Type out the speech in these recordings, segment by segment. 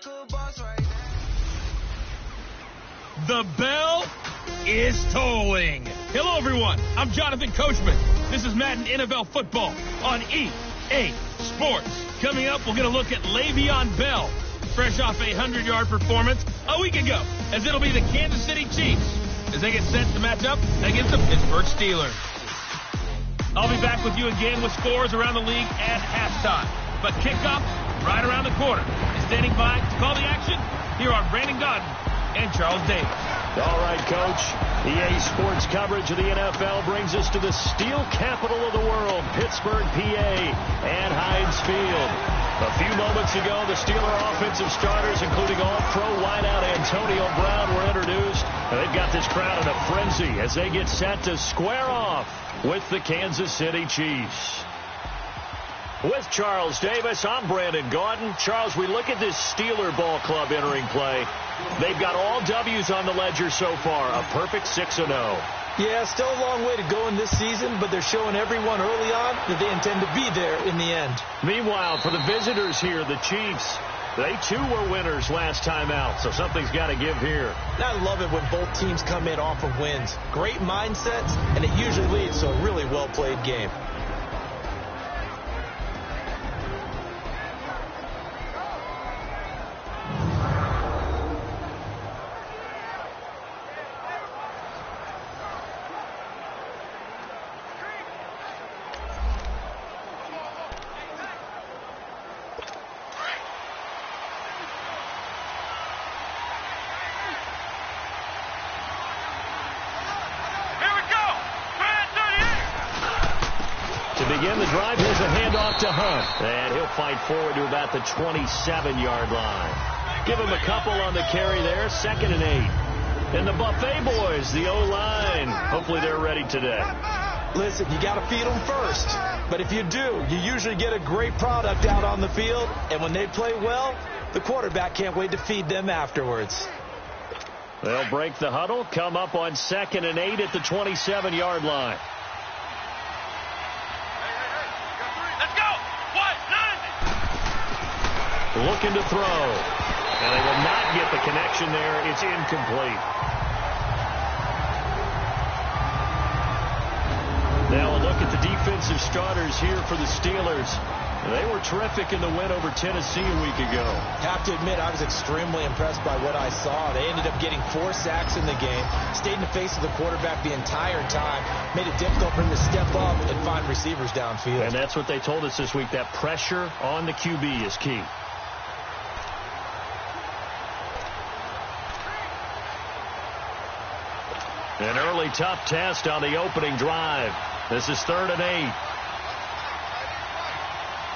The bell is tolling. Hello, everyone. I'm Jonathan Coachman. This is Madden NFL Football on EA Sports. Coming up, we're going to look at Le'Veon Bell, fresh off a 100-yard performance a week ago, as it'll be the Kansas City Chiefs as they get set to match up against the Pittsburgh Steelers. I'll be back with you again with scores around the league at halftime. But kickoff right around the corner. And standing by to call the action, here are Brandon Godden and Charles Davis. All right, Coach. EA Sports coverage of the NFL brings us to the steel capital of the world, Pittsburgh, PA, and Heinz Field. A few moments ago, the Steeler offensive starters, including all-pro wideout Antonio Brown, were introduced. And they've got this crowd in a frenzy as they get set to square off with the Kansas City Chiefs. With Charles Davis, I'm Brandon Gaudin. Charles, we look at this Steeler ball club entering play. They've got all W's on the ledger so far, a perfect 6-0. Yeah, still a long way to go in this season, but they're showing everyone early on that they intend to be there in the end. Meanwhile, for the visitors here, the Chiefs, they too were winners last time out, so something's got to give here. I love it when both teams come in off of wins. Great mindsets, and it usually leads to a really well-played game. Begin the drive. Here's a handoff to Hunt. And he'll fight forward to about the 27-yard line. Give him a couple on the carry there. 2nd and 8. And the Buffet boys, the O-line. Hopefully they're ready today. Listen, you got to feed them first. But if you do, you usually get a great product out on the field. And when they play well, the quarterback can't wait to feed them afterwards. They'll break the huddle, come up on 2nd and 8 at the 27-yard line. Looking to throw. And they will not get the connection there. It's incomplete. Now a look at the defensive starters here for the Steelers. They were terrific in the win over Tennessee a week ago. Have to admit, I was extremely impressed by what I saw. They ended up getting 4 sacks in the game, stayed in the face of the quarterback the entire time, made it difficult for him to step up and find receivers downfield. And that's what they told us this week, that pressure on the QB is key. An early tough test on the opening drive. This is 3rd and 8.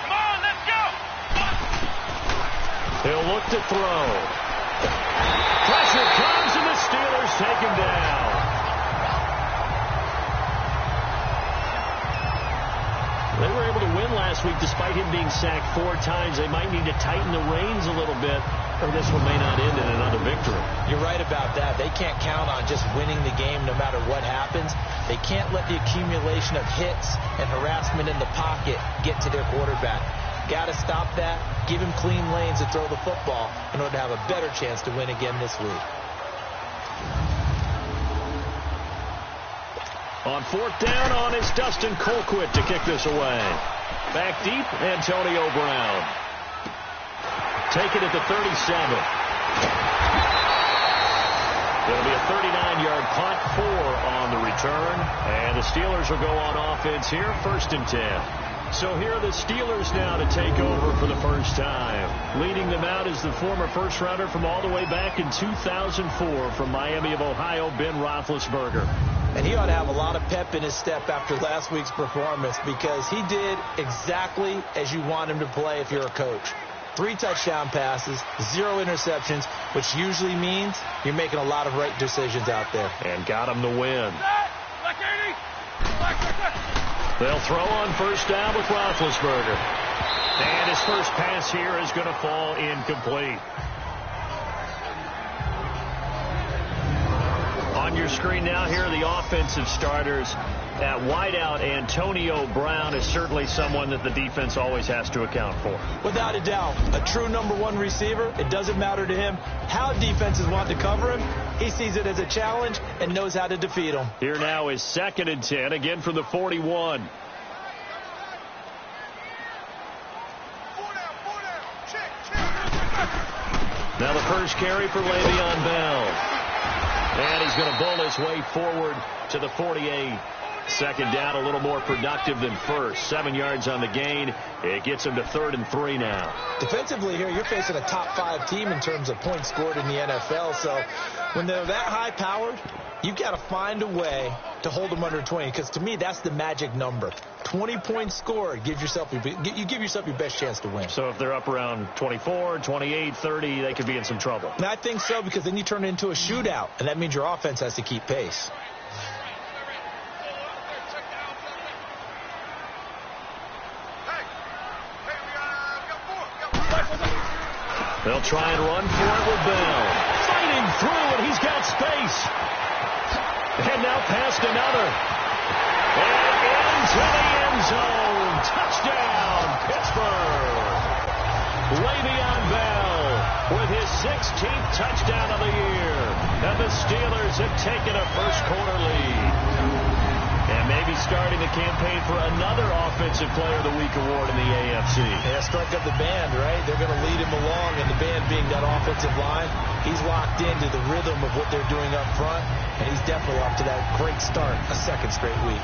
Come on, let's go! He'll look to throw. Pressure comes, and the Steelers take him down. They were able to win last week despite him being sacked 4 times. They might need to tighten the reins a little bit, or this one may not end in another victory. You're right about that. They can't count on just winning the game no matter what happens. They can't let the accumulation of hits and harassment in the pocket get to their quarterback. Got to stop that, give him clean lanes to throw the football in order to have a better chance to win again this week. On 4th down, on is Dustin Colquitt to kick this away. Back deep, Antonio Brown. Take it at the 37. It'll be a 39-yard punt, 4 on the return. And the Steelers will go on offense here, 1st and 10. So here are the Steelers now to take over for the first time. Leading them out is the former first-rounder from all the way back in 2004 from Miami of Ohio, Ben Roethlisberger. And he ought to have a lot of pep in his step after last week's performance because he did exactly as you want him to play if you're a coach. 3 touchdown passes, 0 interceptions, which usually means you're making a lot of right decisions out there. And got him the win. They'll throw on 1st down with Roethlisberger. And his first pass here is going to fall incomplete. On On your screen now, here are the offensive starters. At wideout, Antonio Brown is certainly someone that the defense always has to account for. Without a doubt, a true number one receiver. It doesn't matter to him how defenses want to cover him. He sees it as a challenge and knows how to defeat them. Here now is 2nd and 10, again from the 41. Now the first carry for Le'Veon Bell. And he's going to bowl his way forward to the 48. 2nd down, a little more productive than first. 7 yards on the gain. It gets him to 3rd and 3 now. Defensively here, you're facing a top 5 team in terms of points scored in the NFL. So when they're that high-powered, you've got to find a way to hold them under 20. Because to me, that's the magic number. 20 points scored, you give yourself your best chance to win. So if they're up around 24, 28, 30, they could be in some trouble. And I think so, because then you turn it into a shootout, and that means your offense has to keep pace. They'll try and run for it with Bell. Fighting through, and he's got space. And now past another. And into the end zone. Touchdown, Pittsburgh. Le'Veon Bell with his 16th touchdown of the year. And the Steelers have taken a first-quarter lead. And maybe starting the campaign for another Offensive Player of the Week award in the AFC. Yeah, strike up the band, right? They're going to lead him along, and the band being that offensive line, he's locked into the rhythm of what they're doing up front, and he's definitely off to that great start, a 2nd straight week.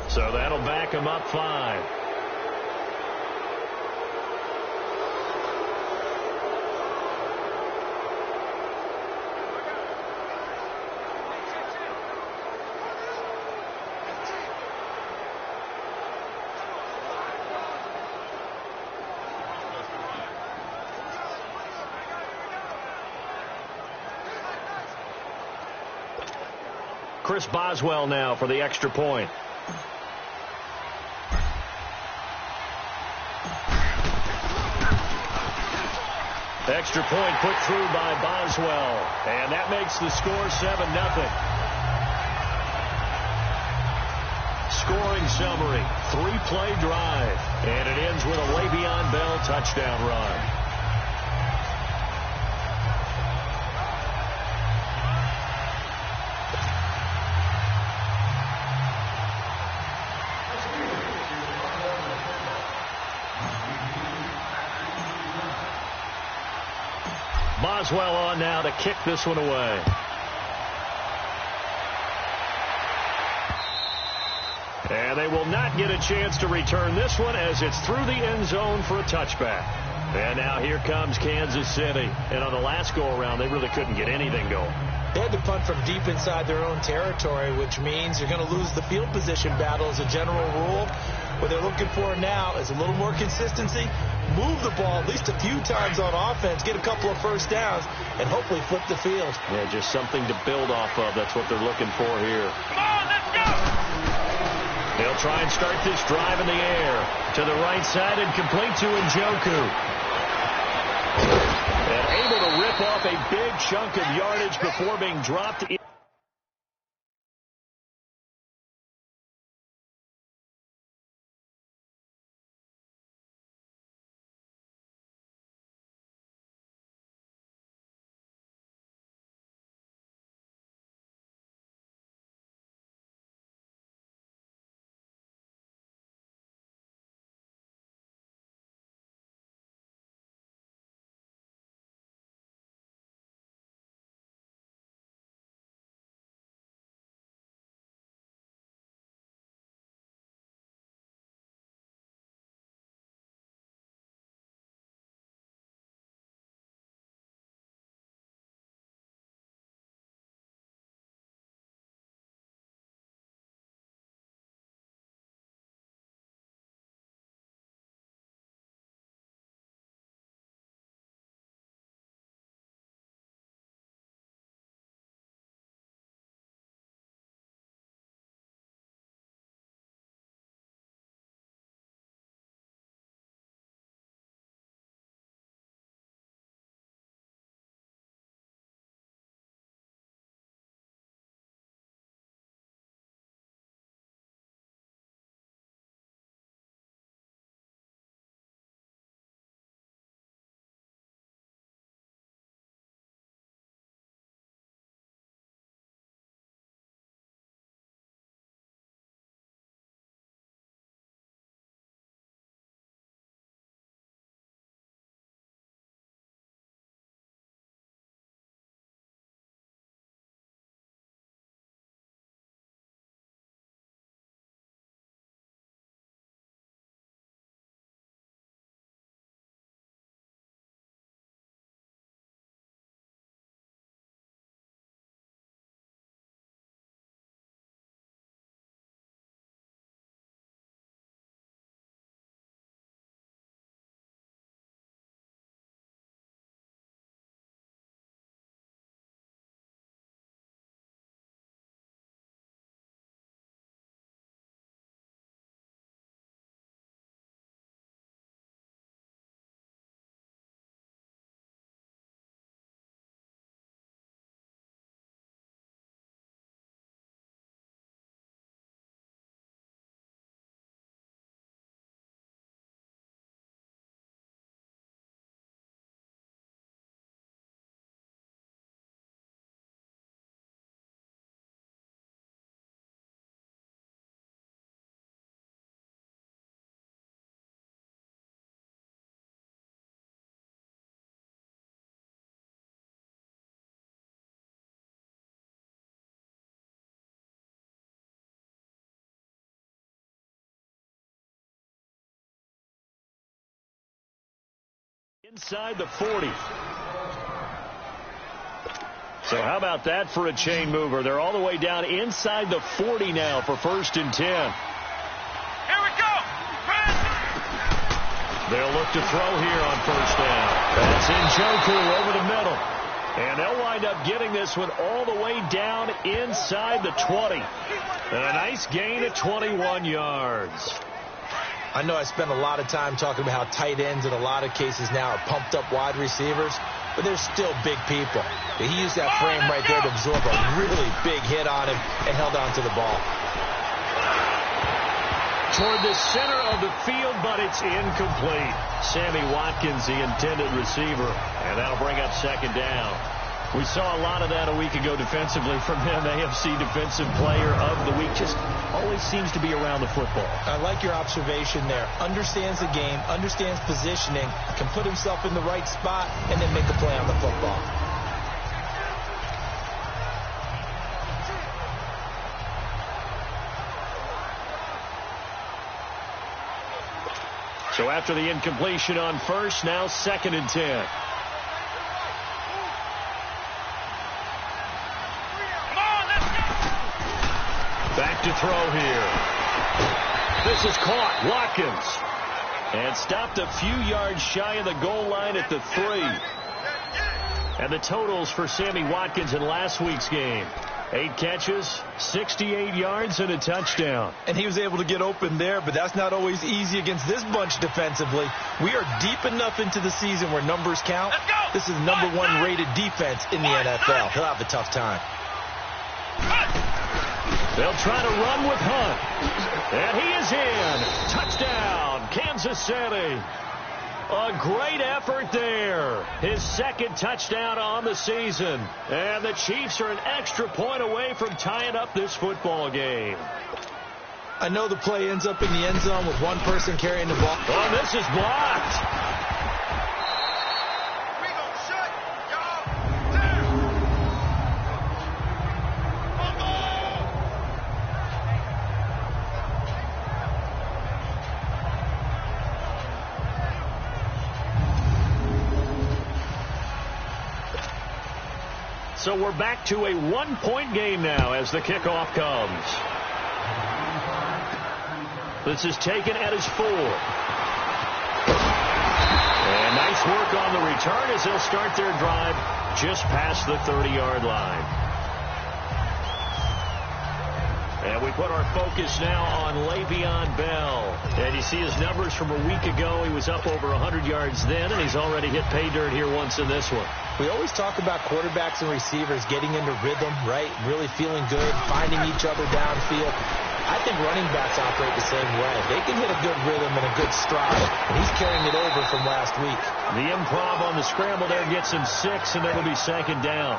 So that'll back him up 5. Chris Boswell now for the extra point. Extra point put through by Boswell. And that makes the score 7-0. Scoring summary, 3-play drive. And it ends with a Le'Veon Bell touchdown run. Boswell on now to kick this one away. And they will not get a chance to return this one as it's through the end zone for a touchback. And now here comes Kansas City. And on the last go-around, they really couldn't get anything going. They had to punt from deep inside their own territory, which means you're going to lose the field position battle as a general rule. What they're looking for now is a little more consistency, move the ball at least a few times on offense, get a couple of first downs, and hopefully flip the field. Yeah, just something to build off of. That's what they're looking for here. Come on, let's go! They'll try and start this drive in the air. To the right side and complete to Njoku. And able to rip off a big chunk of yardage before being dropped in. Inside the 40. So how about that for a chain mover? They're all the way down inside the 40 now for 1st and 10. Here we go. They'll look to throw here on 1st down. That's Njoku over the middle. And they'll wind up getting this one all the way down inside the 20. And a nice gain of 21 yards. I know I spend a lot of time talking about how tight ends in a lot of cases now are pumped up wide receivers, but they're still big people. He used that frame right there to absorb a really big hit on him and held on to the ball. Toward the center of the field, but it's incomplete. Sammy Watkins, the intended receiver, and that'll bring up 2nd down. We saw a lot of that a week ago defensively from him. AFC Defensive Player of the Week. Just always seems to be around the football. I like your observation there. Understands the game, understands positioning, can put himself in the right spot, and then make a play on the football. So after the incompletion on 1st, now 2nd and 10. Back to throw here. This is caught. Watkins. And stopped a few yards shy of the goal line at the 3. And the totals for Sammy Watkins in last week's game. 8 catches, 68 yards, and a touchdown. And he was able to get open there, but that's not always easy against this bunch defensively. We are deep enough into the season where numbers count. This is the #1 rated defense in the NFL. He'll have a tough time. They'll try to run with Hunt. And he is in. Touchdown, Kansas City. A great effort there. His 2nd touchdown on the season. And the Chiefs are an extra point away from tying up this football game. I know the play ends up in the end zone with one person carrying the ball. Oh, this is blocked. So we're back to a 1-point game now as the kickoff comes. This is taken at his 4. And nice work on the return as they'll start their drive just past the 30-yard line. And we put our focus now on Le'Veon Bell. And you see his numbers from a week ago. He was up over 100 yards then, and he's already hit pay dirt here once in this one. We always talk about quarterbacks and receivers getting into rhythm, right? Really feeling good, finding each other downfield. I think running backs operate the same way. They can hit a good rhythm and a good stride, and he's carrying it over from last week. The improv on the scramble there gets him 6, and it'll be 2nd down.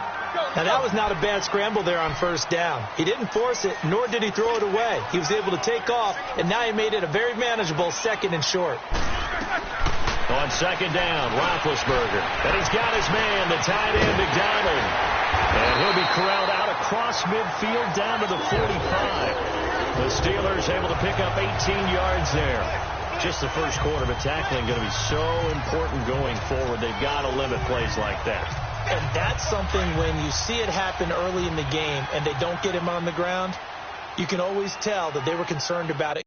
Now, that was not a bad scramble there on 1st down. He didn't force it, nor did he throw it away. He was able to take off, and now he made it a very manageable 2nd and short. On 2nd down, Roethlisberger. And he's got his man, the tight end, McDonald. And he'll be corralled out across midfield down to the 45. The Steelers able to pick up 18 yards there. Just the first quarter, but tackling going to be so important going forward. They've got to limit plays like that. And that's something when you see it happen early in the game and they don't get him on the ground, you can always tell that they were concerned about it.